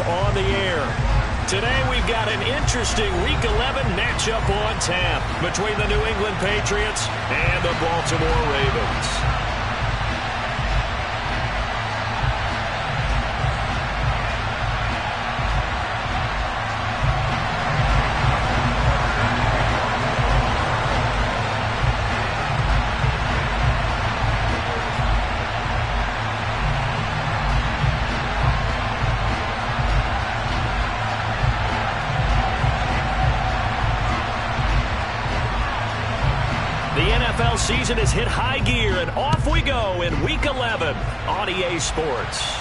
on the air. Today we've got an interesting Week 11 matchup on tap between the New England Patriots and the Baltimore Ravens. The NFL season has hit high gear, and off we go in Week 11 on EA Sports.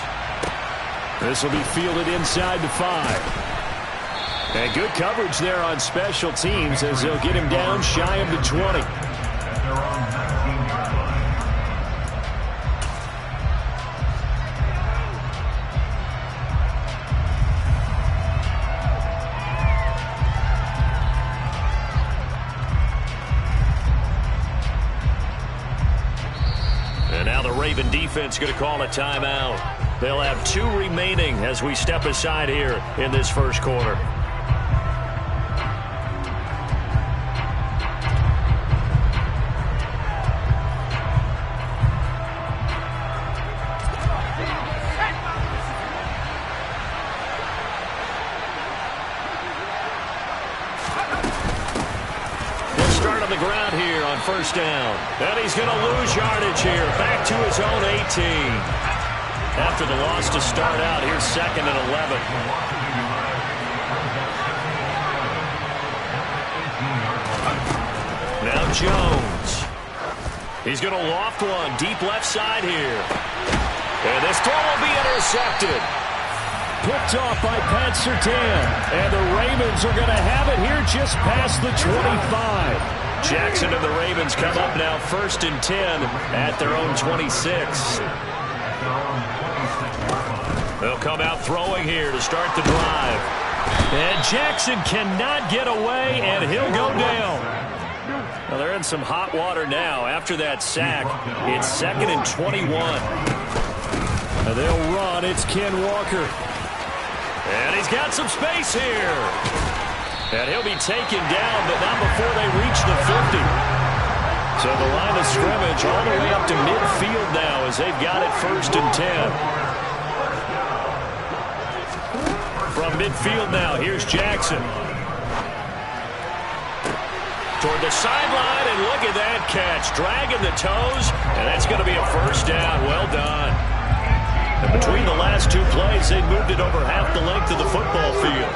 This will be fielded inside the 5. And good coverage there on special teams as they'll get him down shy of the 20. And now the Raven defense going to call a timeout. They'll have 2 remaining as we step aside here in this first quarter. The ground here on first down. And he's going to lose yardage here. Back to his own 18. After the loss to start out, here's 2nd and 11. Now Jones. He's going to loft one deep left side here. And this throw will be intercepted. Picked off by Pat Surtain. And the Ravens are going to have it here just past the 25. Jackson and the Ravens come up now 1st and 10 at their own 26. They'll come out throwing here to start the drive. And Jackson cannot get away, and he'll go down. Well, they're in some hot water now after that sack. It's 2nd and 21. And they'll run. It's Ken Walker. And he's got some space here. And he'll be taken down, but not before they reach the 50. So the line of scrimmage all the way up to midfield now as they've got it 1st and 10. From midfield now, here's Jackson. Toward the sideline, and look at that catch. Dragging the toes, and that's going to be a first down. Well done. And between the last 2 plays, they moved it over half the length of the football field.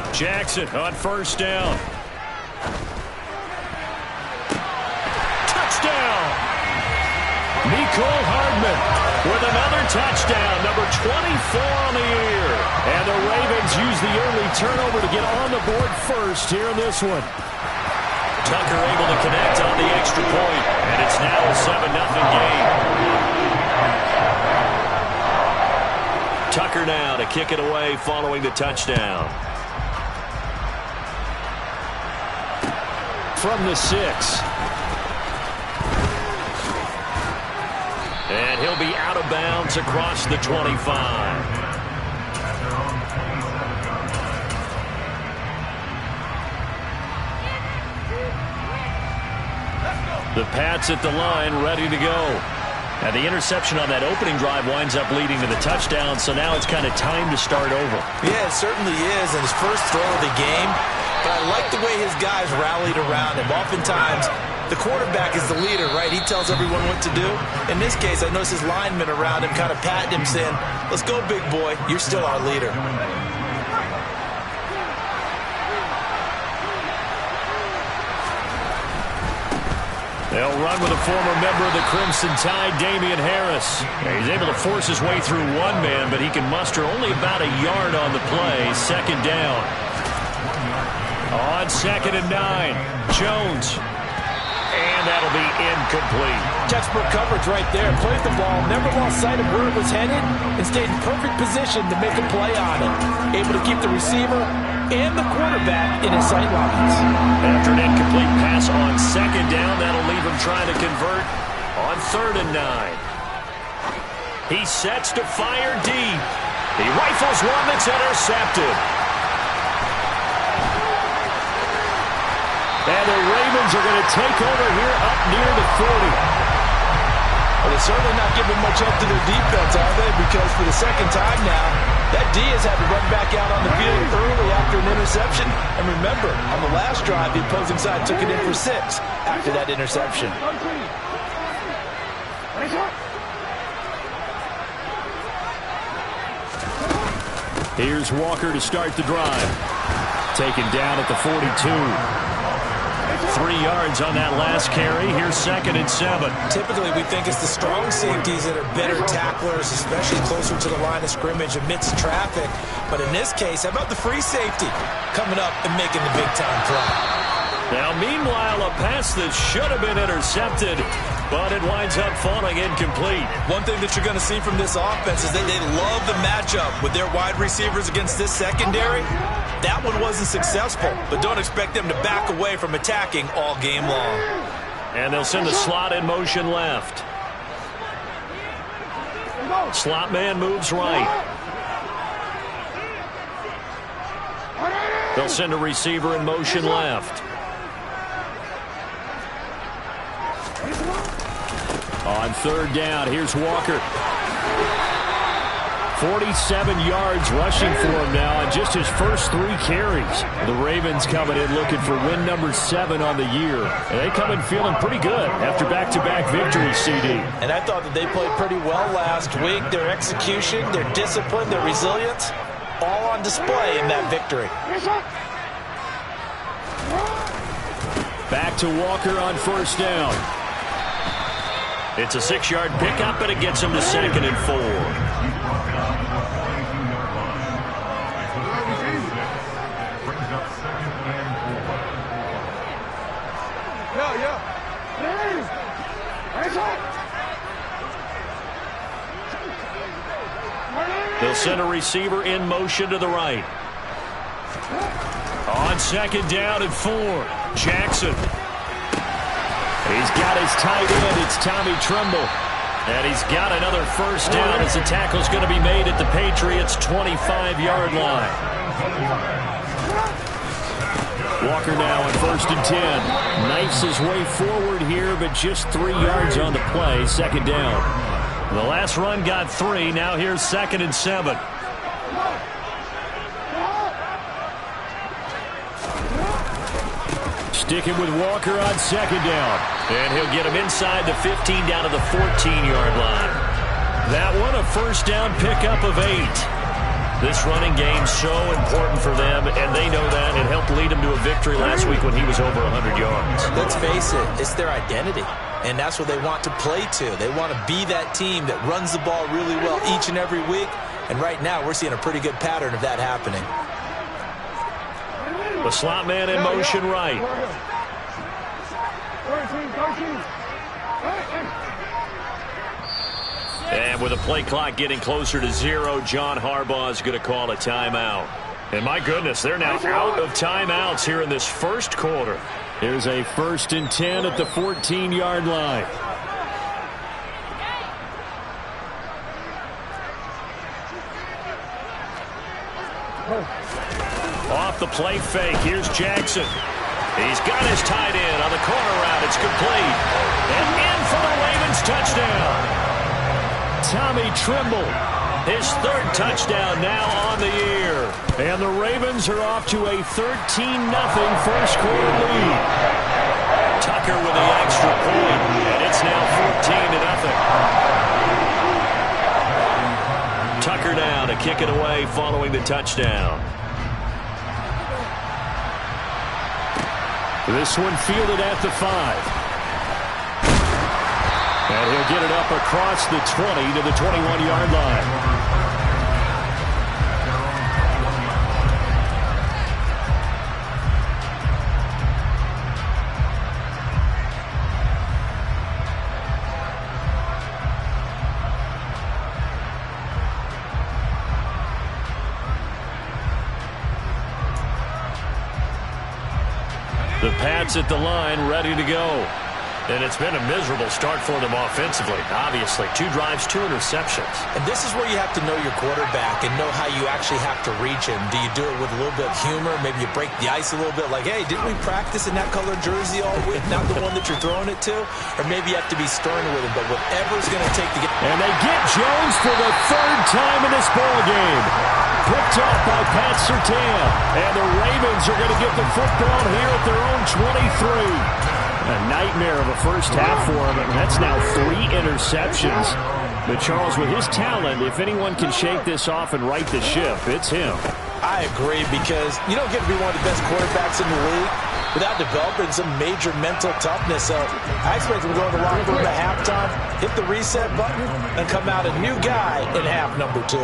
Jackson on first down. Touchdown! Nicole Hardman with another touchdown, number 24 on the year. And the Ravens use the early turnover to get on the board first here in this one. Tucker able to connect on the extra point, and it's now a 7-0 game. Tucker now to kick it away following the touchdown. From the 6. And he'll be out of bounds across the 25. The Pats at the line, ready to go. Now the interception on that opening drive winds up leading to the touchdown, so now it's kind of time to start over. Yeah, it certainly is, and his first throw of the game. But I like the way his guys rallied around him. Oftentimes, the quarterback is the leader, right? He tells everyone what to do. In this case, I noticed his linemen around him kind of patting him, saying, "Let's go, big boy. You're still our leader." They'll run with a former member of the Crimson Tide, Damian Harris. He's able to force his way through one man, but he can muster only about a yard on the play. 2nd down. On 2nd and 9, Jones. And that'll be incomplete. Textbook coverage right there. Played the ball, never lost sight of where it was headed, and stayed in perfect position to make a play on it. Able to keep the receiver and the quarterback in his sight lines. After an incomplete pass on 2nd down, that'll leave him trying to convert on 3rd and 9. He sets to fire deep. He rifles one that's intercepted. And the Ravens are going to take over here up near the 40. Well, they're certainly not giving much up to their defense, are they? Because for the second time now, that D has had to run back out on the field early after an interception. And remember, on the last drive, the opposing side took it in for 6 after that interception. Here's Walker to start the drive. Taken down at the 42. 3 yards on that last carry. Here's 2nd and 7. Typically, we think it's the strong safeties that are better tacklers, especially closer to the line of scrimmage amidst traffic. But in this case, how about the free safety coming up and making the big-time play? Now, meanwhile, a pass that should have been intercepted, but it winds up falling incomplete. One thing that you're going to see from this offense is that they love the matchup with their wide receivers against this secondary. That one wasn't successful, but don't expect them to back away from attacking all game long. And they'll send the slot in motion left. Slot man moves right. They'll send a receiver in motion left. On 3rd down, here's Walker. 47 yards rushing for him now on just his first 3 carries. The Ravens coming in looking for win number 7 on the year. And they come in feeling pretty good after back-to-back victories, CD. And I thought that they played pretty well last week. Their execution, their discipline, their resilience, all on display in that victory. Back to Walker on 1st down. It's a 6-yard pickup, and it gets him to 2nd and 4. They'll send a receiver in motion to the right. On 2nd down and 4, Jackson. He's got his tight end. It's Tommy Tremble. And he's got another 1st down as the tackle's going to be made at the Patriots' 25-yard line. Walker now on 1st and 10. Knifes his way forward here, but just 3 yards on the play. 2nd down. The last run got 3. Now here's 2nd and 7. Sticking with Walker on 2nd down. And he'll get him inside the 15 down to the 14-yard line. That one a 1st down pickup of 8. This running game so important for them, and they know that. It helped lead them to a victory last week when he was over 100 yards. Let's face it, it's their identity, and that's what they want to play to. They want to be that team that runs the ball really well each and every week, and right now we're seeing a pretty good pattern of that happening. The slot man in motion right. And with the play clock getting closer to 0, John Harbaugh is going to call a timeout. And my goodness, they're now out of timeouts here in this 1st quarter. Here's a 1st and 10 at the 14-yard line. Off the play fake, here's Jackson. He's got his tight end on the corner route. It's complete. And in for the Ravens touchdown. Tommy Tremble, his 3rd touchdown now on the year. And the Ravens are off to a 13-0 1st quarter lead. Tucker with the extra point, and it's now 14-0. Tucker now to kick it away following the touchdown. This one fielded at the 5. And he'll get it up across the 20 to the 21-yard line. The Pats at the line, ready to go. And it's been a miserable start for them offensively, obviously. 2 drives, 2 interceptions. And this is where you have to know your quarterback and know how you actually have to reach him. Do you do it with a little bit of humor? Maybe you break the ice a little bit like, hey, didn't we practice in that colored jersey all week? Not the one that you're throwing it to? Or maybe you have to be stern with him, but whatever's going to take to get... And they get Jones for the 3rd time in this ballgame. Picked off by Pat Surtain. And the Ravens are going to get the football here at their own 23. A nightmare of a first half for him, and that's now 3 interceptions. But Charles, with his talent, if anyone can shake this off and right the ship, it's him. I agree, because you don't get to be one of the best quarterbacks in the league without developing some major mental toughness. So I expect him to go to the locker room at halftime, hit the reset button, and come out a new guy in half number 2.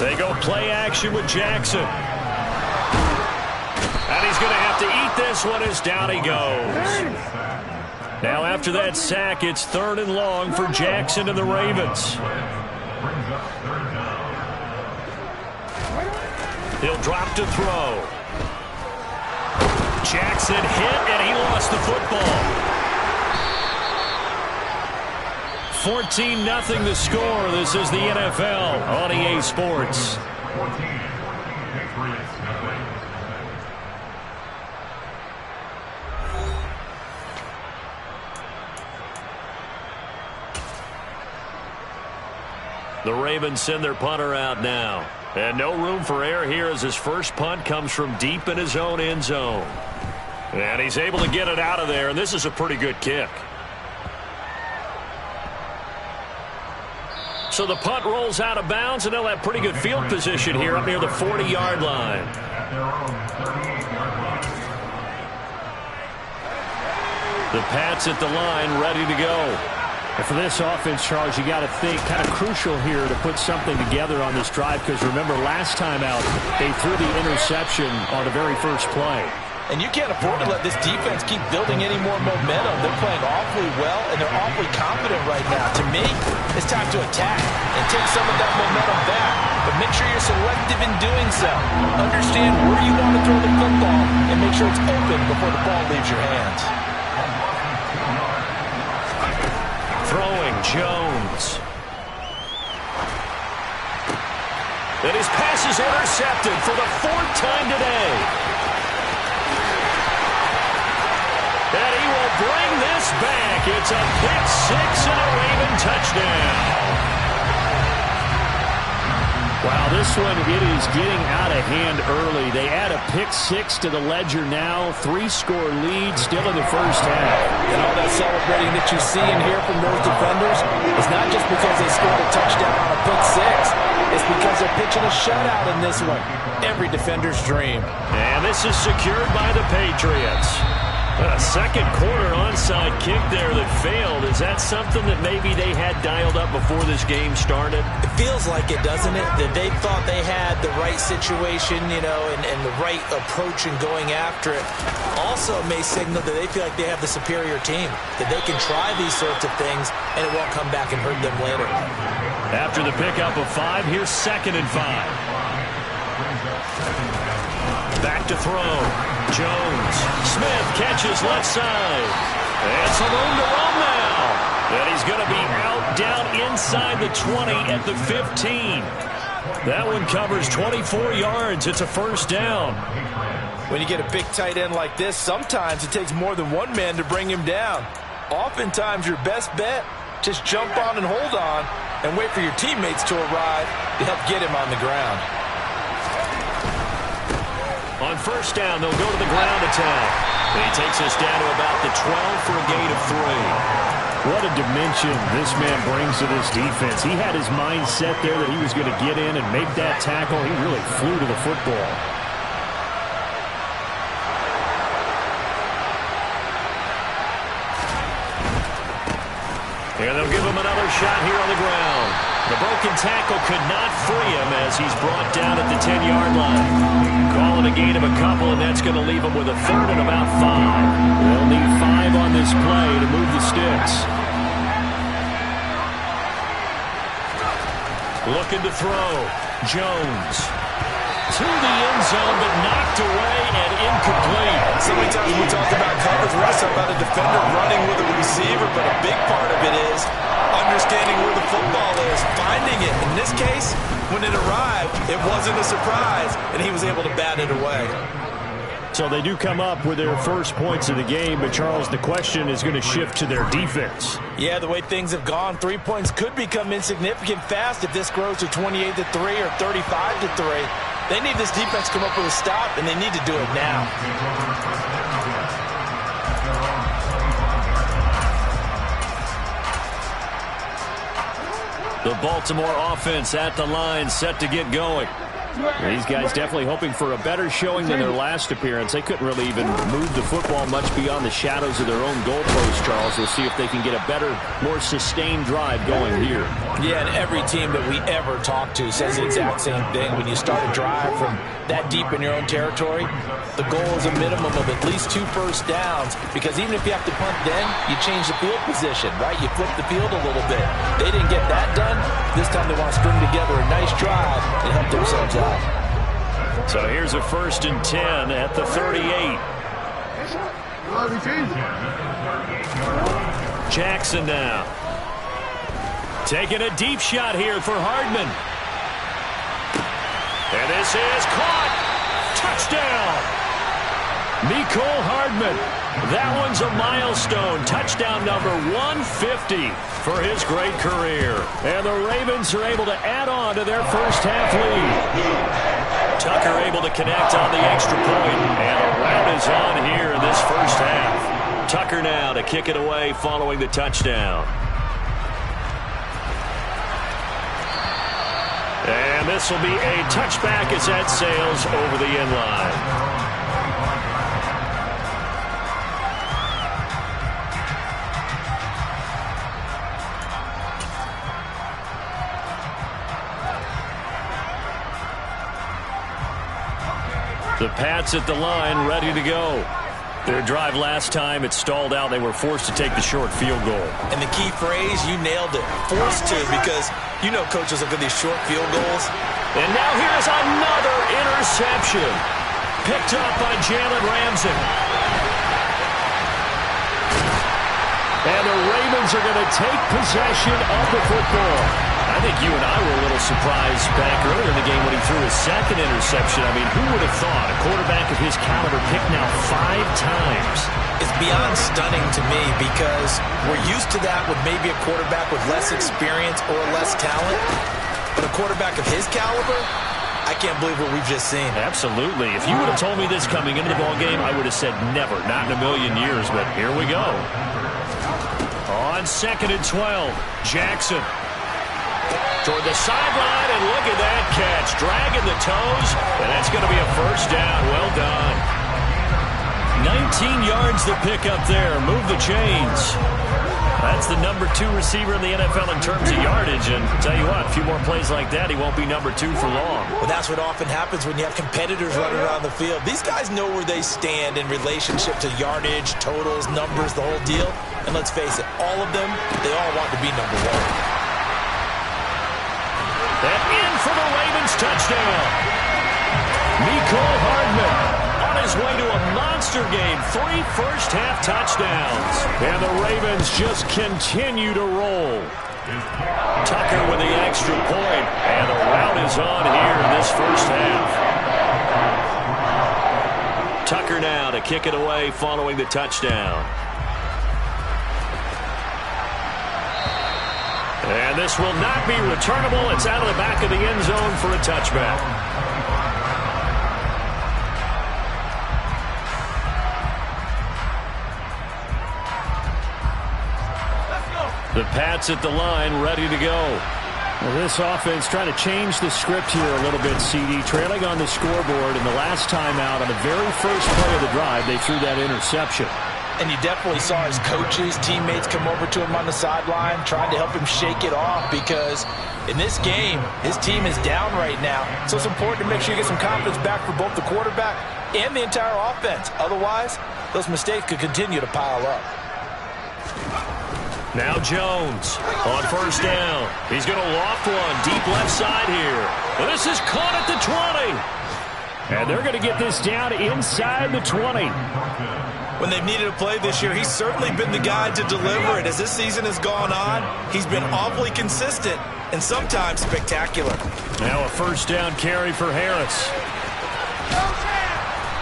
They go play action with Jackson. And he's going to have to eat this one as down he goes. Now after that sack, it's 3rd and long for Jackson and the Ravens. He'll drop to throw. Jackson hit, and he lost the football. 14-0 the score. This is the NFL on EA Sports. The Ravens send their punter out now. And no room for error here as his first punt comes from deep in his own end zone. And he's able to get it out of there, and this is a pretty good kick. So the punt rolls out of bounds, and they'll have pretty good field position here up near the 40-yard line. The Pats at the line, ready to go. And for this offense, Charles, you got to think kind of crucial here to put something together on this drive, because remember last time out they threw the interception on the very first play. And you can't afford to let this defense keep building any more momentum. They're playing awfully well, and they're awfully confident right now. To me, it's time to attack and take some of that momentum back. But make sure you're selective in doing so. Understand where you want to throw the football and make sure it's open before the ball leaves your hands. Throwing Jones. And his pass is intercepted for the 4th time today. And he will bring this back. It's a pick-6 and a Raven touchdown. Wow, this one, it is getting out of hand early. They add a pick-6 to the ledger now. 3-score lead still in the first half. And all that celebrating that you see and hear from those defenders is not just because they scored a touchdown on a pick-6. It's because they're pitching a shutout in this one. Every defender's dream. And this is secured by the Patriots. A second quarter onside kick there that failed. Is that something that maybe they had dialed up before this game started? It feels like it, doesn't it? That they thought they had the right situation, you know, and the right approach in going after it. Also may signal that they feel like they have the superior team, that they can try these sorts of things and it won't come back and hurt them later. After the pickup of 5, here's 2nd and 5. Back to throw. Jones. Smith catches left side. And some room to run now. And he's going to be out down inside the 20 at the 15. That one covers 24 yards. It's a 1st down. When you get a big tight end like this, sometimes it takes more than one man to bring him down. Oftentimes your best bet, just jump on and hold on and wait for your teammates to arrive to help get him on the ground. On 1st down, they'll go to the ground attack. And he takes us down to about the 12 for a gain of 3. What a dimension this man brings to this defense. He had his mind set there that he was going to get in and make that tackle. He really flew to the football. And they'll give him another shot here on the ground. The broken tackle could not free him as he's brought down at the 10-yard line. Call it a gain of a couple, and that's going to leave him with a 3rd and about 5. They'll need 5 on this play to move the sticks. Looking to throw. Jones. to the end zone, but knocked away and incomplete. So many times when we talk about coverage, we're just talking about a defender running with a receiver, but a big part of it is understanding where the football is, finding it. In this case, when it arrived, it wasn't a surprise, and he was able to bat it away. So they do come up with their first points of the game, but Charles, the question is going to shift to their defense. Yeah, the way things have gone, 3 points could become insignificant fast if this grows to 28-3 or 35-3. They need this defense to come up with a stop, and they need to do it now. The Baltimore offense at the line, set to get going. These guys definitely hoping for a better showing than their last appearance. They couldn't really even move the football much beyond the shadows of their own goalpost, Charles. We'll see if they can get a better, more sustained drive going here. Yeah, and every team that we ever talk to says the exact same thing. When you start a drive from that deep in your own territory, the goal is a minimum of at least 2 first downs, because even if you have to punt then, you change the field position, right? You flip the field a little bit. They didn't get that done. This time they want to string together a nice drive and help themselves out. So here's a 1st and 10 at the 38. Jackson now. Taking a deep shot here for Hardman. And this is caught. Touchdown. Mecole Hardman. That one's a milestone. Touchdown number 150 for his great career. And the Ravens are able to add on to their first half lead. Tucker able to connect on the extra point. And a round is on here in this first half. Tucker now to kick it away following the touchdown. And this will be a touchback as that sails over the end line. The Pats at the line, ready to go. Their drive last time, it stalled out. They were forced to take the short field goal. And the key phrase, you nailed it. Forced to, because you know coaches look at these short field goals. And now here's another interception. Picked up by Jalen Ramsey. And the Ravens are going to take possession of the football. I think you and I were a little surprised back earlier in the game when he threw his second interception. I mean, who would have thought a quarterback of his caliber picked now 5 times? It's beyond stunning to me, because we're used to that with maybe a quarterback with less experience or less talent. But a quarterback of his caliber, I can't believe what we've just seen. Absolutely. If you would have told me this coming into the ballgame, I would have said never, not in a million years. But here we go. On 2nd and 12, Jackson. Toward the sideline, and look at that catch. Dragging the toes, and that's going to be a first down. Well done. 19 yards to pick up there. Move the chains. That's the number 2 receiver in the NFL in terms of yardage, and tell you what, a few more plays like that, he won't be number 2 for long. Well, that's what often happens when you have competitors running around the field. These guys know where they stand in relationship to yardage, totals, numbers, the whole deal. And let's face it, all of them, they all want to be number 1. And in for the Ravens touchdown. Mecole Hardman on his way to a monster game. 3 first-half touchdowns. And the Ravens just continue to roll. Tucker with the extra point. And the rout is on here in this first half. Tucker now to kick it away following the touchdown. And this will not be returnable. It's out of the back of the end zone for a touchback. The Pats at the line, ready to go. Well, this offense trying to change the script here a little bit, CD. Trailing on the scoreboard, and the last time out on the very first play of the drive, they threw that interception. And you definitely saw his coaches, teammates come over to him on the sideline, trying to help him shake it off, because in this game, his team is down right now. So it's important to make sure you get some confidence back for both the quarterback and the entire offense. Otherwise, those mistakes could continue to pile up. Now Jones on first down. He's going to loft one deep left side here. Well, this is caught at the 20. And they're going to get this down inside the 20. When they've needed a play this year, he's certainly been the guy to deliver it. As this season has gone on, he's been awfully consistent and sometimes spectacular. Now a first down carry for Harris.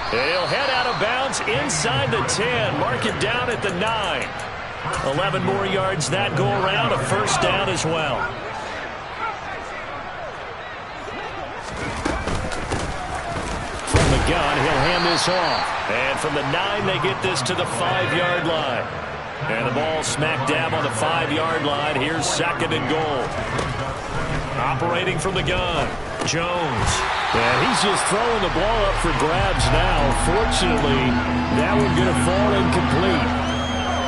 He'll head out of bounds inside the 10. Mark it down at the 9. 11 more yards that go around. A first down as well. From the gun, he'll hand this off. And from the 9, they get this to the 5-yard line. And the ball smack dab on the 5-yard line. Here's second and goal. Operating from the gun, Jones. And he's just throwing the ball up for grabs now. Fortunately, that one's going to fall incomplete.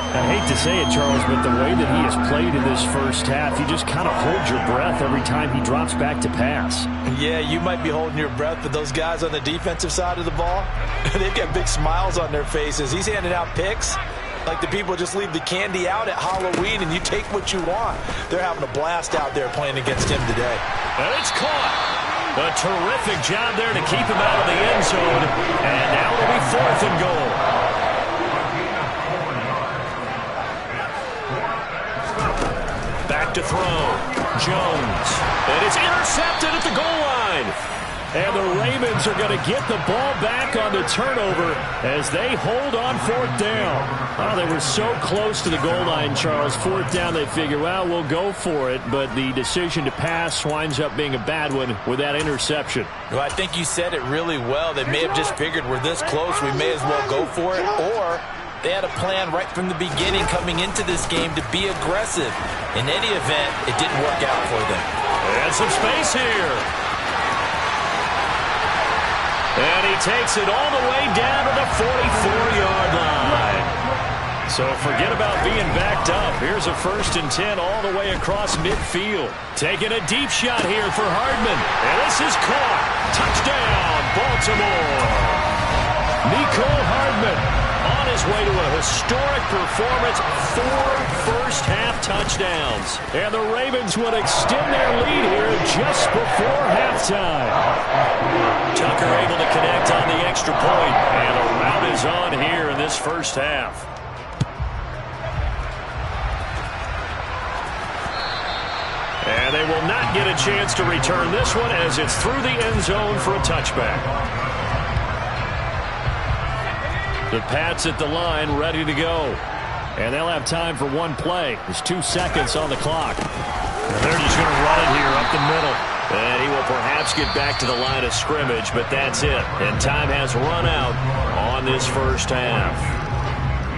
I hate to say it, Charles, but the way that he has played in this first half, you just kind of hold your breath every time he drops back to pass. Yeah, you might be holding your breath, but those guys on the defensive side of the ball, they've got big smiles on their faces. He's handing out picks like the people just leave the candy out at Halloween and you take what you want. They're having a blast out there playing against him today. And it's caught. A terrific job there to keep him out of the end zone. And now it'll be 4th and goal. Back to throw. Jones. And it's intercepted at the goal line. And the Ravens are going to get the ball back on the turnover as they hold on 4th down. Oh, they were so close to the goal line, Charles. 4th down, they figure, well, we'll go for it. But the decision to pass winds up being a bad one with that interception. Well, I think you said it really well. They may have just figured we're this close, we may as well go for it. Or they had a plan right from the beginning coming into this game to be aggressive. In any event, it didn't work out for them. And some space here. And he takes it all the way down to the 44-yard line. So forget about being backed up. Here's a 1st and 10 all the way across midfield. Taking a deep shot here for Hardman. And this is caught. Touchdown, Baltimore. Nicole Hardman on his way to a historic performance. 4 first-half touchdowns. And the Ravens would extend their lead here just before halftime. Tucker able to connect on the extra point. And a rout is on here in this first half. And they will not get a chance to return this one as it's through the end zone for a touchback. The Pats at the line ready to go. And they'll have time for one play. There's 2 seconds on the clock. And they're just going to run it here up the middle. And he will perhaps get back to the line of scrimmage, but that's it. And time has run out on this first half.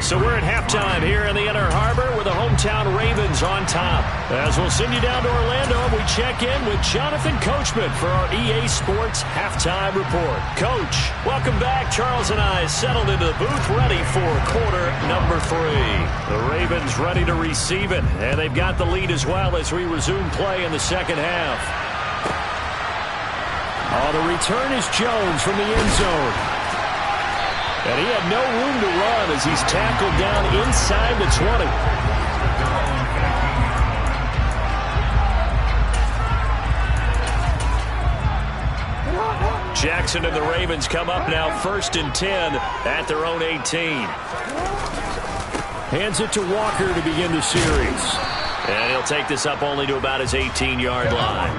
So we're at halftime here in the Inner Harbor with the hometown Ravens on top. As we'll send you down to Orlando, we check in with Jonathan Coachman for our EA Sports Halftime Report. Coach, welcome back. Charles and I settled into the booth ready for quarter number 3. The Ravens ready to receive it, and they've got the lead as well as we resume play in the second half. Oh, the return is Jones from the end zone. And he had no room to run as he's tackled down inside the 20. Jackson and the Ravens come up now 1st and 10 at their own 18. Hands it to Walker to begin the series. And he'll take this up only to about his 18-yard line.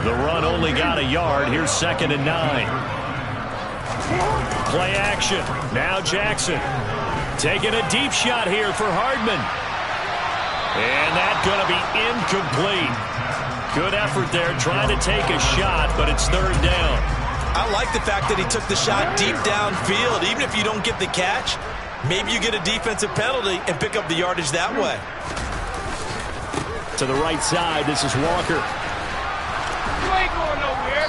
The run only got a yard. Here's 2nd and 9. Play action. Now Jackson. Taking a deep shot here for Hardman. And that's going to be incomplete. Good effort there trying to take a shot, but it's 3rd down. I like the fact that he took the shot deep downfield. Even if you don't get the catch, maybe you get a defensive penalty and pick up the yardage that way. To the right side, this is Walker.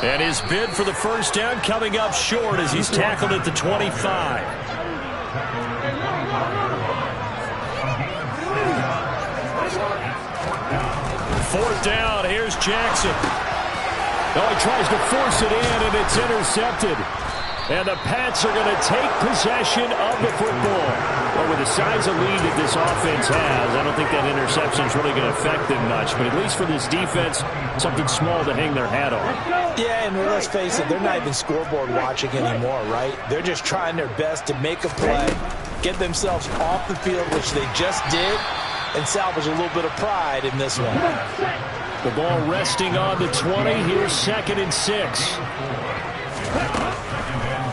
And his bid for the first down coming up short as he's tackled at the 25. 4th down, here's Jackson. Oh, he tries to force it in, and it's intercepted. And the Pats are going to take possession of the football. Well, with the size of lead that this offense has, I don't think that interception is really going to affect them much. But at least for this defense, something small to hang their hat on. Yeah, and let's face it, they're not even scoreboard watching anymore, right? They're just trying their best to make a play, get themselves off the field, which they just did, and salvage a little bit of pride in this one. The ball resting on the 20. Here's 2nd and 6.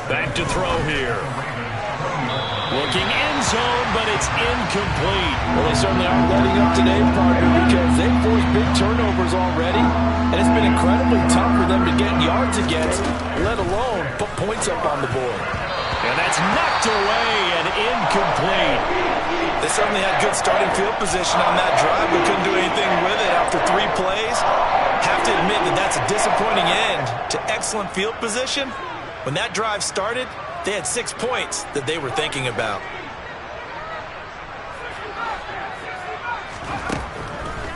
Back to throw here. Looking end zone, but it's incomplete. Well, they certainly aren't letting up today, partner, because they've forced big turnovers already, and it's been incredibly tough for them to get yards against, let alone put points up on the board. And that's knocked away and incomplete. They certainly had good starting field position on that drive, but couldn't do anything with it after 3 plays. Have to admit that that's a disappointing end to excellent field position. When that drive started, they had 6 points that they were thinking about.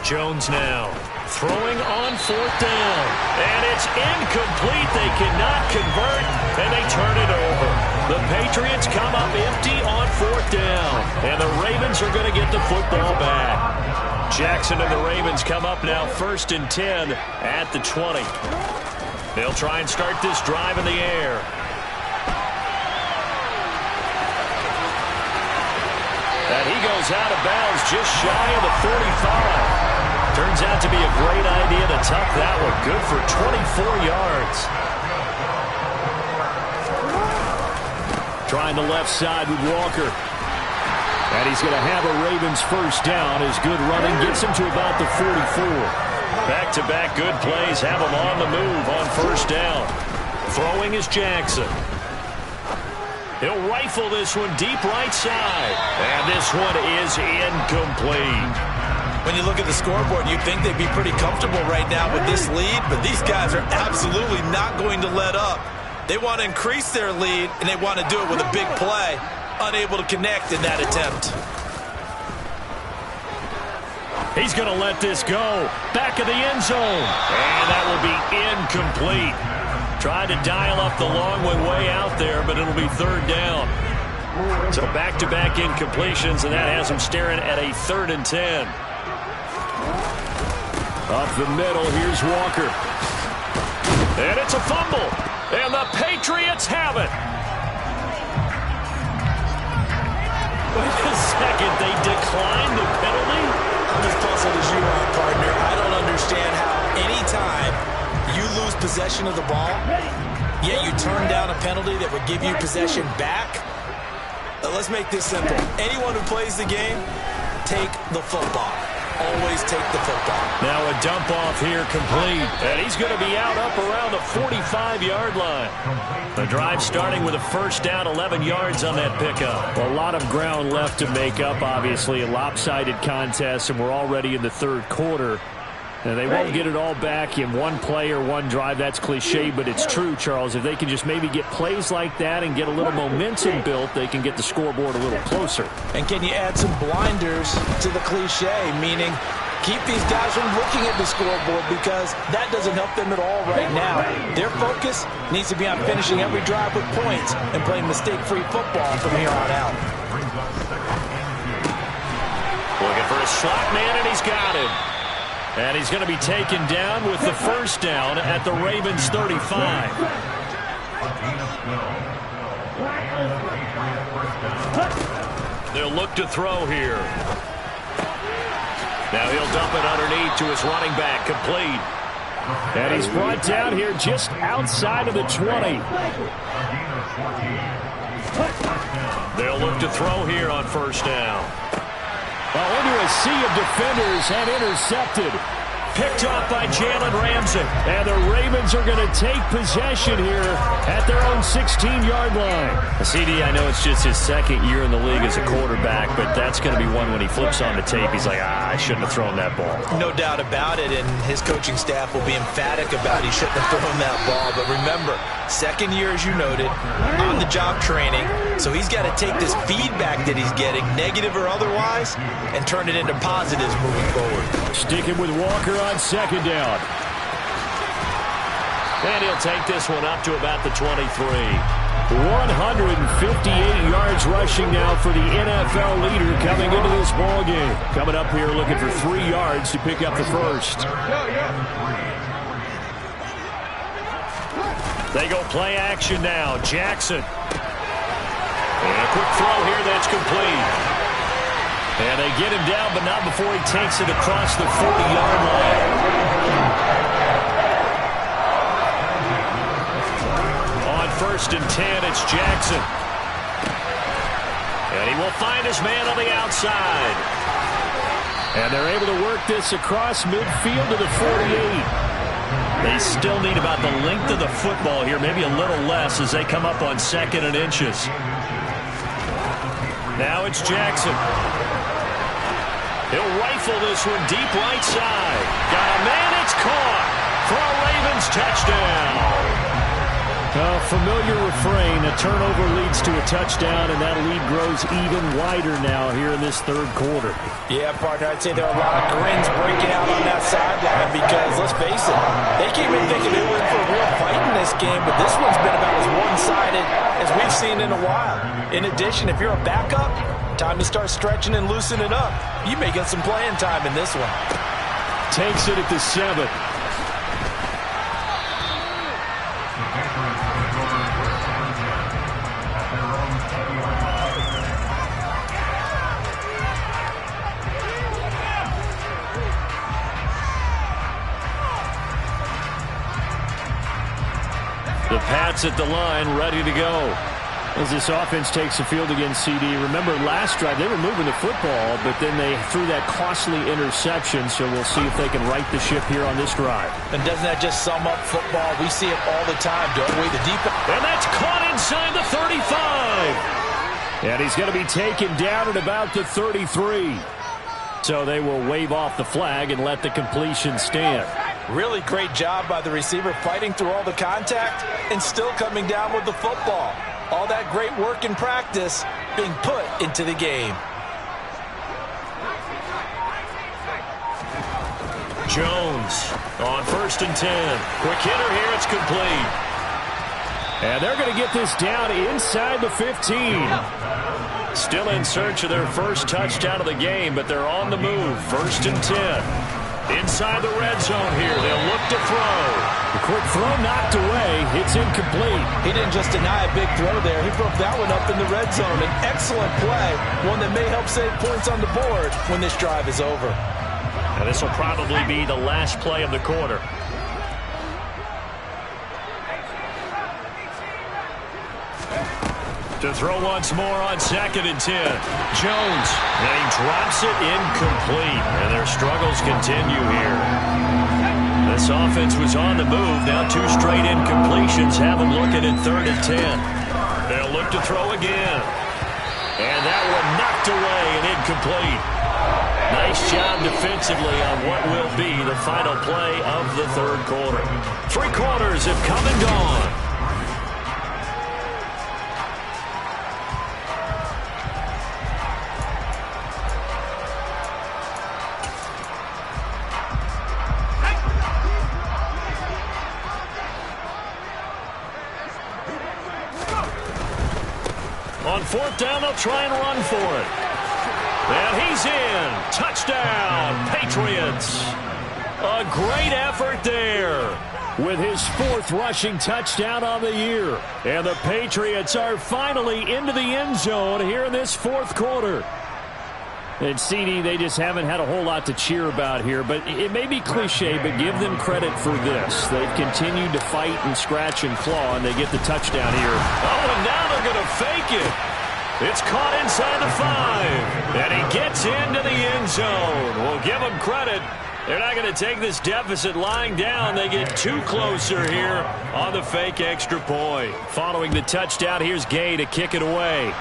Jones now throwing on 4th down. And it's incomplete. They cannot convert, and they turn it over. The Patriots come up empty on 4th down. And the Ravens are going to get the football back. Jackson and the Ravens come up now 1st and 10 at the 20. They'll try and start this drive in the air. And he goes out of bounds just shy of the 45. Turns out to be a great idea to tuck that one. Good for 24 yards. Trying the left side with Walker. And he's going to have a Ravens 1st down. His good running gets him to about the 44. Back-to-back good plays have him on the move on 1st down. Throwing is Jackson. He'll rifle this one deep right side. And this one is incomplete. When you look at the scoreboard, you'd think they'd be pretty comfortable right now with this lead, but these guys are absolutely not going to let up. They want to increase their lead, and they want to do it with a big play. Unable to connect in that attempt. He's going to let this go. Back of the end zone. And that will be incomplete. Tried to dial up the long one way out there, but it'll be 3rd down. So back-to-back incompletions, and that has him staring at a 3rd and 10. Up the middle, here's Walker. And it's a fumble. And the Patriots have it. Wait a second, they declined the penalty? I'm as puzzled as you are, partner. I don't understand how any time you lose possession of the ball, yet you turn down a penalty that would give you possession back. Let's make this simple. Anyone who plays the game, take the football. Always take the football. Now a dump off here complete. And he's going to be out up around the 45-yard line. The drive starting with a 1st down, 11 yards on that pickup. A lot of ground left to make up, obviously. A lopsided contest, and we're already in the 3rd quarter. And they won't get it all back in one play or one drive. That's cliche, but it's true, Charles. If they can just maybe get plays like that and get a little momentum built, they can get the scoreboard a little closer. And can you add some blinders to the cliche, meaning keep these guys from looking at the scoreboard, because that doesn't help them at all right now. Their focus needs to be on finishing every drive with points and playing mistake-free football from here on out. Looking for a slot man, and he's got him. And he's going to be taken down with the 1st down at the Ravens 35. They'll look to throw here. Now he'll dump it underneath to his running back, complete. And he's brought down here just outside of the 20. They'll look to throw here on 1st down. Well, into a sea of defenders and intercepted. Picked off by Jalen Ramsey. And the Ravens are going to take possession here at their own 16-yard line. CD, I know it's just his 2nd year in the league as a quarterback, but that's going to be one when he flips on the tape. He's like, I shouldn't have thrown that ball. No doubt about it, and his coaching staff will be emphatic about he shouldn't have thrown that ball. But remember, 2nd year, as you noted, on-the-job training, so he's got to take this feedback that he's getting, negative or otherwise, and turn it into positives moving forward. Sticking with Walker on 2nd down. And he'll take this one up to about the 23. 158 yards rushing now for the NFL leader coming into this ball game. Coming up here looking for 3 yards to pick up the first. They go play action now. Jackson. And a quick throw here that's complete. And they get him down, but not before he takes it across the 40-yard line. On 1st and 10, it's Jackson. And he will find his man on the outside. And they're able to work this across midfield to the 48. They still need about the length of the football here, maybe a little less as they come up on 2nd and inches. Now it's Jackson. He'll rifle this one deep right side. Got a man, it's caught for a Ravens touchdown. A familiar refrain, a turnover leads to a touchdown, and that lead grows even wider now here in this 3rd quarter. Yeah, partner, I'd say there are a lot of grins breaking out on that sideline because, let's face it, they came in thinking they were in for a real fight in this game, but this one's been about as one-sided as we've seen in a while. In addition, if you're a backup, time to start stretching and loosening up. You may get some playing time in this one. Takes it at the 7. The Pats at the line, ready to go. As this offense takes the field against CD, remember last drive they were moving the football, but then they threw that costly interception, so we'll see if they can right the ship here on this drive. And doesn't that just sum up football? We see it all the time, don't we? The defense. And that's caught inside the 35. And he's going to be taken down at about the 33. So they will wave off the flag and let the completion stand. Really great job by the receiver fighting through all the contact and still coming down with the football. All that great work in practice being put into the game. Jones on 1st and 10. Quick hitter here, it's complete. And they're going to get this down inside the 15. Still in search of their first touchdown of the game, but they're on the move. 1st and 10. Inside the red zone here, they'll look to throw. The quick throw knocked away. It's incomplete. He didn't just deny a big throw there. He broke that one up in the red zone. An excellent play, one that may help save points on the board when this drive is over. Now this will probably be the last play of the quarter. To throw once more on 2nd and 10. Jones, and he drops it incomplete. And their struggles continue here. This offense was on the move. Now 2 straight incompletions have them looking at 3rd and 10. They'll look to throw again. And that one knocked away and incomplete. Nice job defensively on what will be the final play of the 3rd quarter. 3 quarters have come and gone. On 4th down, they'll try and run for it. And he's in. Touchdown, Patriots. A great effort there. With his 4th rushing touchdown on the year. And the Patriots are finally into the end zone here in this 4th quarter. And CD, they just haven't had a whole lot to cheer about here. But it may be cliche, but give them credit for this. They've continued to fight and scratch and claw, and they get the touchdown here. Oh, and now they're going to fake it. It's caught inside the 5. And he gets into the end zone. We'll give them credit. They're not going to take this deficit lying down. They get 2 closer here on the fake extra point. Following the touchdown, here's Gay to kick it away.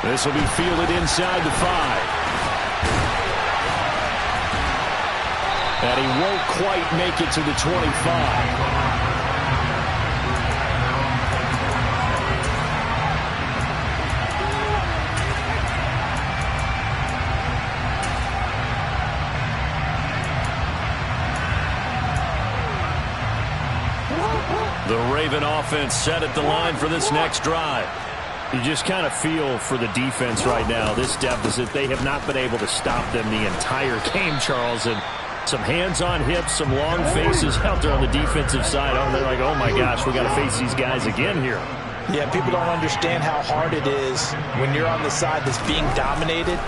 This will be fielded inside the 5. And he won't quite make it to the 25. The Raven offense set at the line for this next drive. You just kind of feel for the defense right now. This deficit, they have not been able to stop them the entire game, Charles. And some hands on hips, some long faces out there on the defensive side. Oh, they're like, oh my gosh, we got to face these guys again here. Yeah, people don't understand how hard it is when you're on the side that's being dominated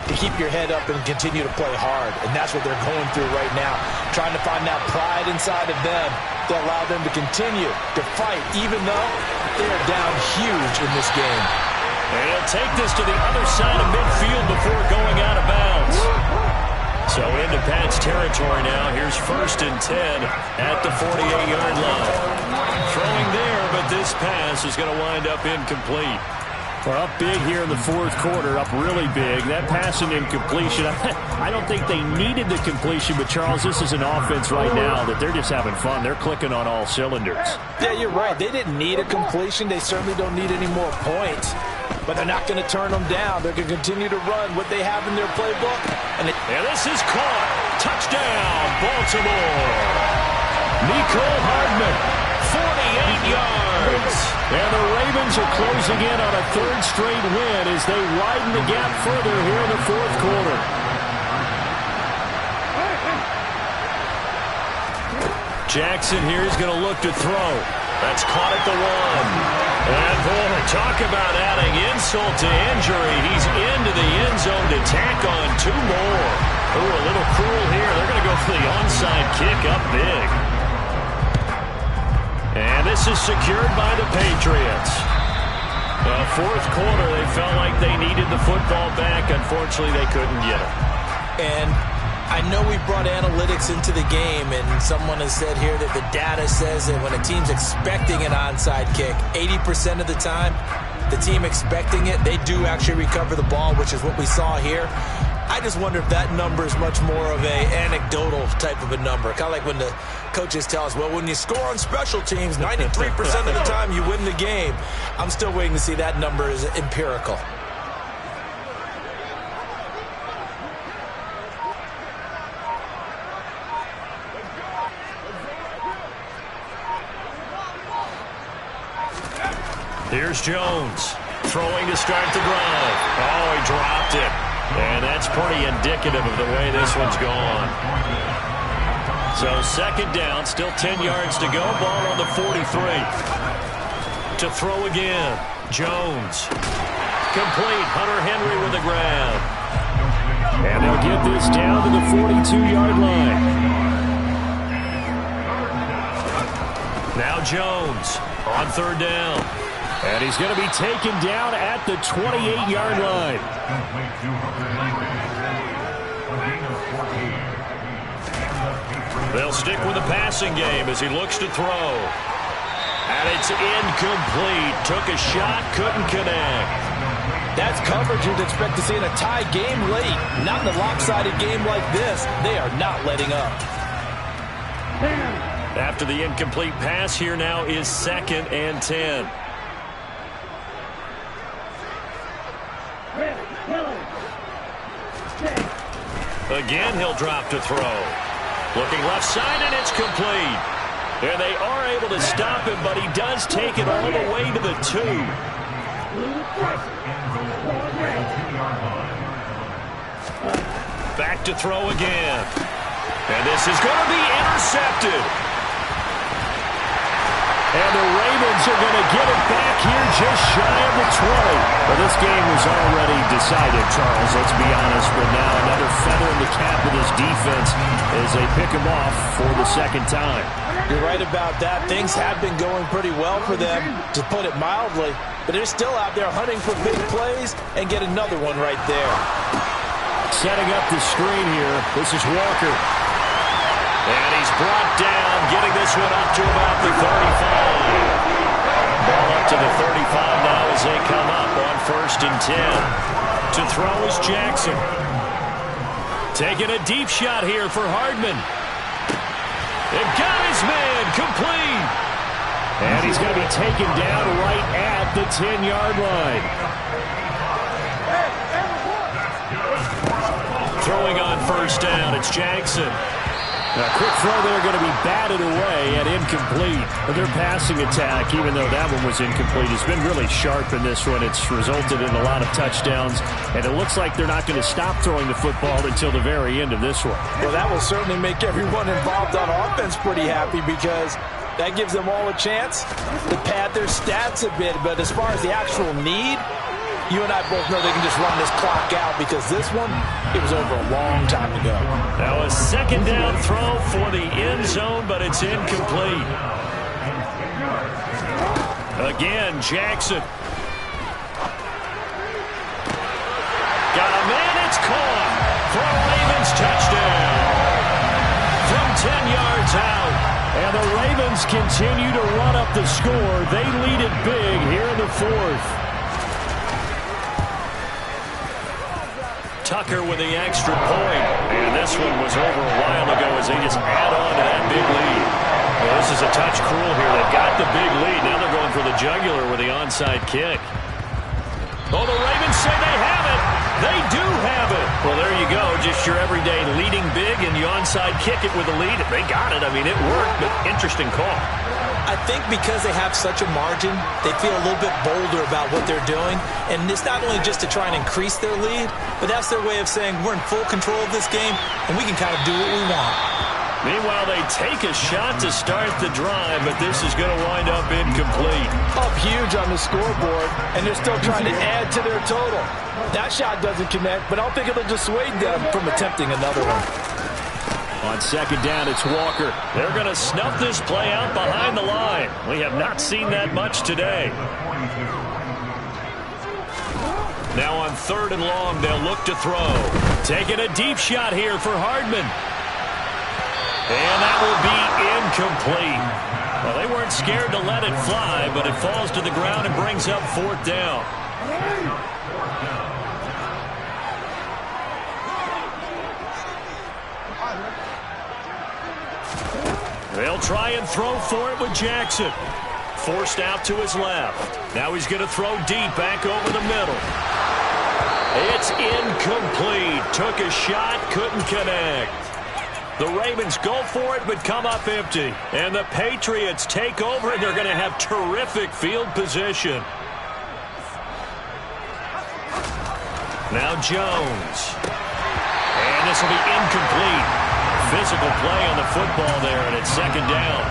to keep your head up and continue to play hard. And that's what they're going through right now, trying to find that pride inside of them to allow them to continue to fight, even though they're down huge in this game. And he'll take this to the other side of midfield before going out of bounds. So into Pat's territory now. Here's 1st and 10 at the 48-yard line. Throwing there, but this pass is going to wind up incomplete. We're up big here in the 4th quarter, up really big. That passing incompletion, I don't think they needed the completion, but Charles, this is an offense right now that they're just having fun. They're clicking on all cylinders. Yeah, you're right. They didn't need a completion. They certainly don't need any more points, but they're not going to turn them down. They're going to continue to run what they have in their playbook. And this is caught. Touchdown, Baltimore. Nicole Hardman, 48 yards. And the Ravens are closing in on a 3rd straight win as they widen the gap further here in the 4th quarter. Jackson here is going to look to throw. That's caught at the 1. And boy, talk about adding insult to injury. He's into the end zone to tack on 2 more. Ooh, a little cruel here. They're going to go for the onside kick up big. And this is secured by the Patriots. 4th quarter, they felt like they needed the football back. Unfortunately, they couldn't get it. And I know we brought analytics into the game, and someone has said here that the data says that when a team's expecting an onside kick, 80% of the time, the team expecting it, they do actually recover the ball, which is what we saw here. I just wonder if that number is much more of a anecdotal type of a number. Kind of like when the coaches tell us, well, when you score on special teams, 93% of the time you win the game. I'm still waiting to see that number is empirical. Here's Jones, throwing to start the drive. Oh, he dropped it. And that's pretty indicative of the way this one's gone. So 2nd down, still 10 yards to go. Ball on the 43. To throw again. Jones. Complete. Hunter Henry with the grab. And they'll get this down to the 42-yard line. Now Jones on 3rd down. And he's going to be taken down at the 28-yard line. They'll stick with the passing game as he looks to throw. And it's incomplete. Took a shot, couldn't connect. That's coverage you'd expect to see in a tie game late. Not in a lopsided game like this. They are not letting up. After the incomplete pass, here now is 2nd and 10. Again, he'll drop to throw. Looking left side, and it's complete. And they are able to stop him, but he does take it all the way to the 2. Back to throw again. And this is going to be intercepted. And the Ravens are going to get it back here just shy of the 20. Well, this game was already decided, Charles, let's be honest. But now another feather in the cap of this defense as they pick him off for the 2nd time. You're right about that. Things have been going pretty well for them, to put it mildly. But they're still out there hunting for big plays and get another one right there. Setting up the screen here. This is Walker. And he's brought down, getting this one up to about the 35. Ball up to the 35 now as they come up on 1st and 10. To throw is Jackson. Taking a deep shot here for Hardman. They've got his man, complete. And he's going to be taken down right at the 10-yard line. Throwing on 1st down, it's Jackson. A quick throw there going to be batted away and incomplete. But their passing attack, even though that one was incomplete, has been really sharp in this one. It's resulted in a lot of touchdowns, and it looks like they're not going to stop throwing the football until the very end of this one. Well, that will certainly make everyone involved on offense pretty happy because that gives them all a chance to pad their stats a bit. But as far as the actual need, you and I both know they can just run this clock out because this one, it was over a long time ago. Now a second down throw for the end zone, but it's incomplete. Again, Jackson. Got a man, it's caught. For a Ravens touchdown. From 10 yards out. And the Ravens continue to run up the score. They lead it big here in the fourth. Tucker with the extra point. And this one was over a while ago as they just add on to that big lead. Well, this is a touch cruel here. They've got the big lead. Now they're going for the jugular with the onside kick. Oh, the Ravens say they have it. They do have it. Well, there you go. Just your everyday leading big and you onside kick it with a lead. They got it. I mean, it worked, but interesting call. I think because they have such a margin, they feel a little bit bolder about what they're doing. And it's not only just to try and increase their lead, but that's their way of saying we're in full control of this game, and we can kind of do what we want. Meanwhile, they take a shot to start the drive, but this is going to wind up incomplete. Up huge on the scoreboard, and they're still trying to add to their total. That shot doesn't connect, but I don't think it'll dissuade them from attempting another one. On second down, it's Walker. They're going to snuff this play out behind the line. We have not seen that much today. Now on third and long, they'll look to throw. Taking a deep shot here for Hardman. And that will be incomplete. Well, they weren't scared to let it fly, but it falls to the ground and brings up fourth down. They'll try and throw for it with Jackson. Forced out to his left. Now he's going to throw deep back over the middle. It's incomplete. Took a shot, couldn't connect. The Ravens go for it, but come up empty. And the Patriots take over, and they're going to have terrific field position. Now Jones. And this will be incomplete. Physical play on the football there, and it's second down.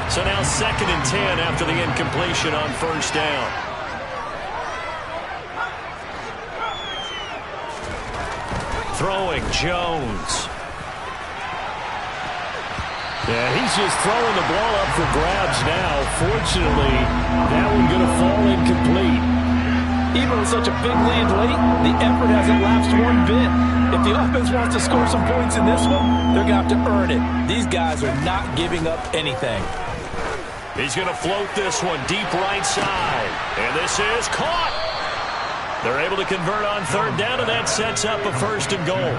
So now 2nd and 10 after the incompletion on first down. Throwing Jones. Yeah, he's just throwing the ball up for grabs now. Fortunately, that one going to fall incomplete. Even with such a big lead late, the effort hasn't lapsed one bit. If the offense wants to score some points in this one, they're going to have to earn it. These guys are not giving up anything. He's going to float this one deep right side. And this is caught. They're able to convert on third down, and that sets up a 1st and goal.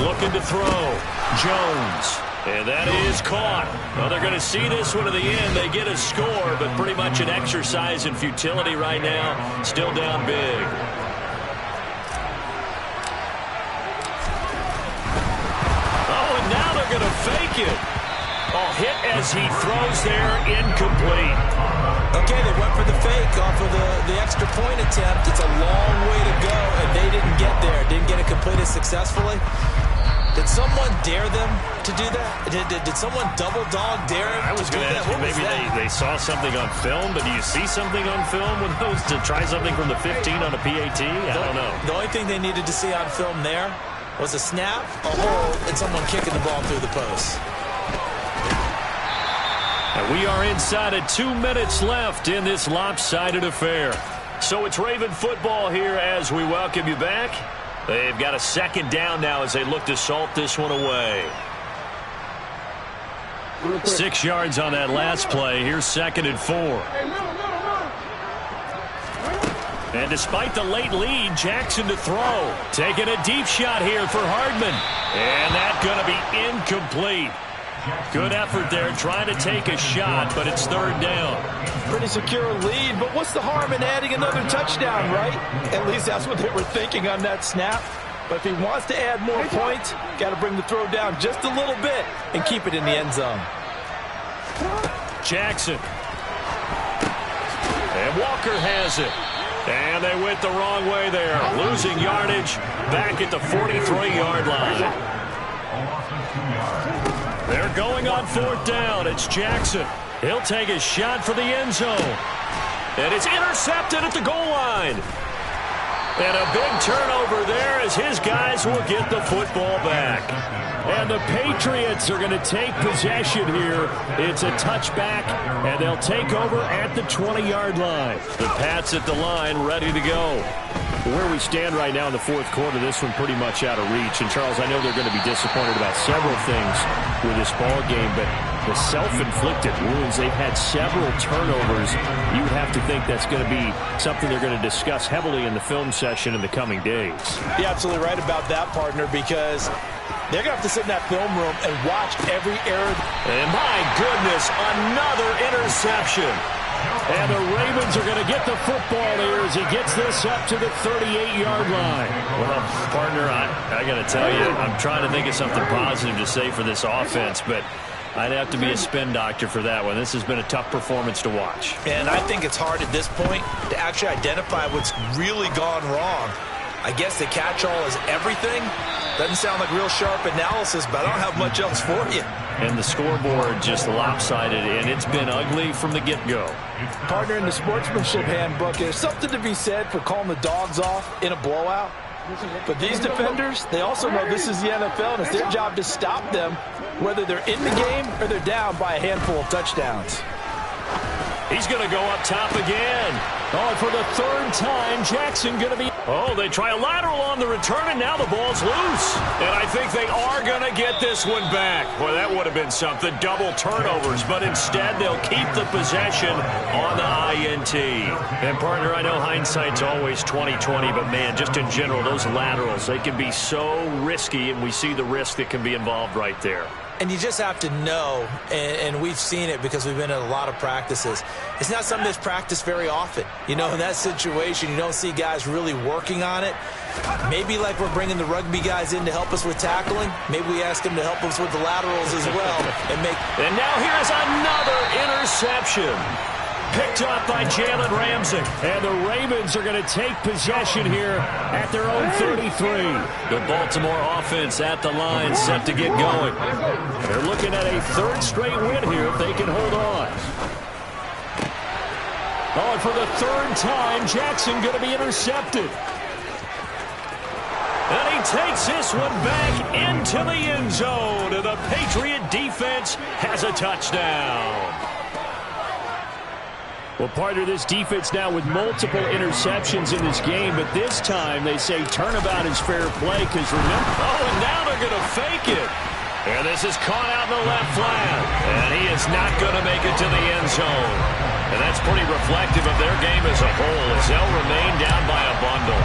Looking to throw. Jones. And that is caught. Well, they're going to see this one to the end. They get a score, but pretty much an exercise in futility right now. Still down big. Oh, and now they're going to fake it. Oh, hit as he throws there, incomplete. Okay, they went for the fake off of the extra point attempt. It's a long way to go, and they didn't get there. Didn't get it completed successfully. Did someone dare them to do that? Did someone double dog dare them? I was going to ask you, maybe they saw something on film, but do you see something on film with those to try something from the 15 on a PAT? I don't know. The only thing they needed to see on film there was a snap, a hold, and someone kicking the ball through the post. And we are inside of 2 minutes left in this lopsided affair. So it's Raven football here as we welcome you back. They've got a second down now as they look to salt this one away. 6 yards on that last play. Here's 2nd and 4. And despite the late lead, Jackson to throw. Taking a deep shot here for Hardman. And that's going to be incomplete. Good effort there, trying to take a shot, but it's 3rd down. Pretty secure lead, but what's the harm in adding another touchdown, right? At least that's what they were thinking on that snap. But if he wants to add more points, got to bring the throw down just a little bit and keep it in the end zone. Jackson. And Walker has it. And they went the wrong way there. Losing yardage back at the 43-yard line. They're going on 4th down. It's Jackson. He'll take a shot for the end zone. And it's intercepted at the goal line. And a big turnover there as his guys will get the football back. And the Patriots are going to take possession here. It's a touchback, and they'll take over at the 20-yard line. The Pats at the line, ready to go. Where we stand right now in the 4th quarter, this one pretty much out of reach. And, Charles, I know they're going to be disappointed about several things with this ball game, but the self-inflicted wounds, they've had several turnovers. You would have to think that's going to be something they're going to discuss heavily in the film session in the coming days. You're absolutely right about that, partner, because they're going to have to sit in that film room and watch every error. And my goodness, another interception. And the Ravens are going to get the football here as he gets this up to the 38-yard line. Well, partner, I got to tell you, I'm trying to think of something positive to say for this offense, but I'd have to be a spin doctor for that one. This has been a tough performance to watch. And I think it's hard at this point to actually identify what's really gone wrong. I guess the catch-all is everything. Doesn't sound like real sharp analysis, but I don't have much else for you. And the scoreboard just lopsided, and it's been ugly from the get-go. Partner, in the sportsmanship handbook, there's something to be said for calling the dogs off in a blowout. But these defenders, they also know this is the NFL, and it's their job to stop them, whether they're in the game or they're down by a handful of touchdowns. He's going to go up top again. Oh, for the 3rd time, Jackson going to be... Oh, they try a lateral on the return, and now the ball's loose. And I think they are going to get this one back. Boy, that would have been something. Double turnovers, but instead they'll keep the possession on the INT. And, partner, I know hindsight's always 20/20, but, man, just in general, those laterals, they can be so risky, and we see the risk that can be involved right there. And you just have to know, and we've seen it because we've been in a lot of practices, it's not something that's practiced very often. You know, in that situation, you don't see guys really working on it. Maybe like we're bringing the rugby guys in to help us with tackling. Maybe we ask them to help us with the laterals as well. And now here's another interception. Picked up by Jalen Ramsey. And the Ravens are going to take possession here at their own 33. The Baltimore offense at the line, set to get going. They're looking at a 3rd straight win here if they can hold on. Oh, and for the 3rd time, Jackson going to be intercepted. And he takes this one back into the end zone. And the Patriot defense has a touchdown. Well, partner, this defense now with multiple interceptions in this game, but this time they say turnabout is fair play because remember... Oh, and now they're going to fake it. And this is caught out in the left flat. And he is not going to make it to the end zone. And that's pretty reflective of their game as a whole as they'll remain down by a bundle.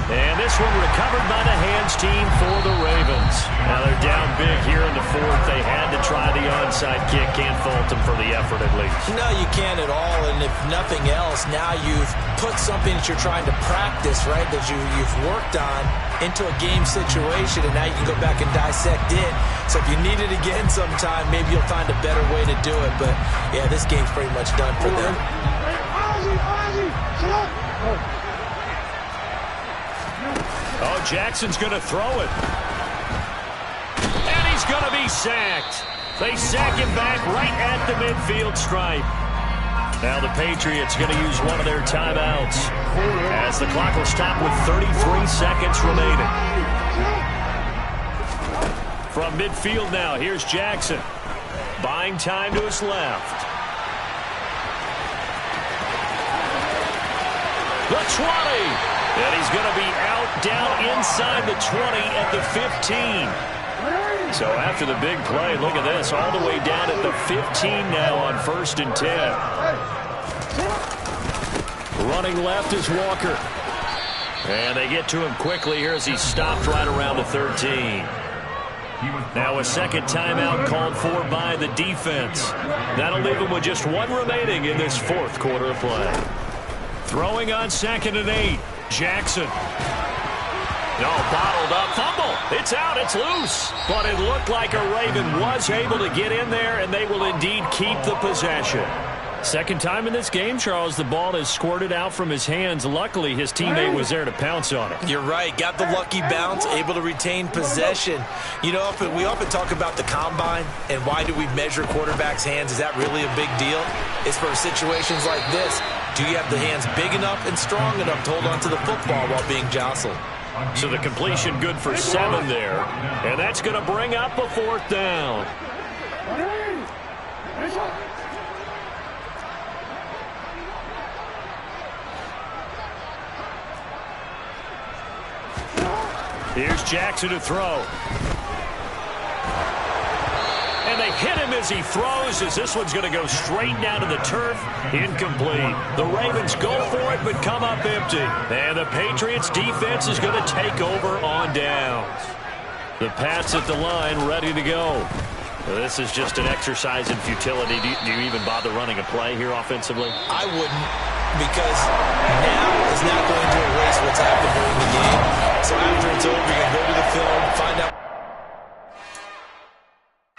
And this one recovered by the hands team for the Ravens. Now they're down big here in the 4th. They had to try the onside kick. Can't fault them for the effort at least. No, you can't at all. And if nothing else, now you've put something that you're trying to practice, right, that you've worked on into a game situation, and now you can go back and dissect it. So if you need it again sometime, maybe you'll find a better way to do it. But, yeah, this game's pretty much done for them. Oh, Jackson's going to throw it. And he's going to be sacked. They sack him back right at the midfield stripe. Now the Patriots going to use one of their timeouts as the clock will stop with 33 seconds remaining. From midfield now, here's Jackson. Buying time to his left. The 20. And he's going to be out down inside the 20 at the 15. So after the big play, look at this, all the way down at the 15 now on 1st and 10. Running left is Walker. And they get to him quickly here as he stopped right around the 13. Now a second timeout called for by the defense. That'll leave him with just one remaining in this 4th quarter of play. Throwing on 2nd and 8. Jackson. No, bottled up. Fumble. It's out. It's loose. But it looked like a Raven was able to get in there, and they will indeed keep the possession. Second time in this game, Charles, the ball has squirted out from his hands. Luckily, his teammate was there to pounce on it. You're right. Got the lucky bounce, able to retain possession. You know, we often talk about the combine and why do we measure quarterbacks' hands. Is that really a big deal? It's for situations like this. Do you have the hands big enough and strong enough to hold on to the football while being jostled? So the completion good for 7 there. And that's going to bring up a 4th down. Here's Jackson to throw. And they hit him as he throws, as this one's going to go straight down to the turf. Incomplete. The Ravens go for it, but come up empty. And the Patriots defense is going to take over on downs. The Pats at the line, ready to go. This is just an exercise in futility. Do you even bother running a play here offensively? I wouldn't, because now is not going to erase what's happened during the game. So after it's over, you're going to go to the film, find out